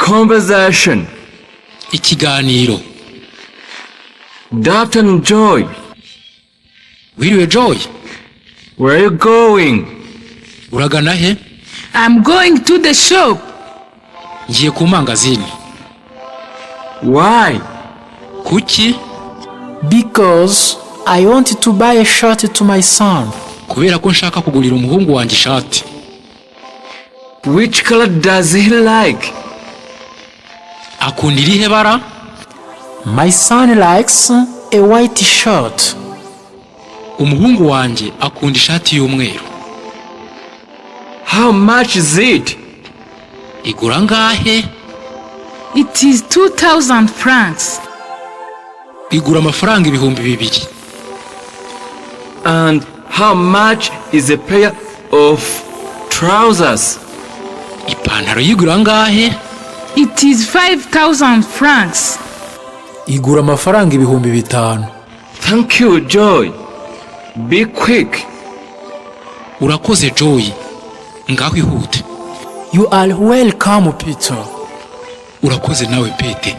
Conversation. Ikiganiro. Dr. Joy. Wiriwe Joy. Where are you going? Uragana he? I'm going to the shop. Ngiye ku mangazini. Why? Kuki? Because I want to buy a shirt to my son. Kubera ko nshaka kugurira umuhungu wanjye ishati. Which color does he like? Akunda irihe bara? My son likes a white shirt. Umuhungu wanjye akunda ishati y'umweru. How much is it? Igura ngahe? It is 2,000 francs. Igura amafaranga 2,000. And how much is a pair of trousers? Ipantaro yigura ngahe? It is 5,000 francs. Igura amafaranga 5,000. Thank you, Joy. Be quick. Urakoze Joy. Ngaho ihute. You are welcome, Peter. Urakoze nawe Pete.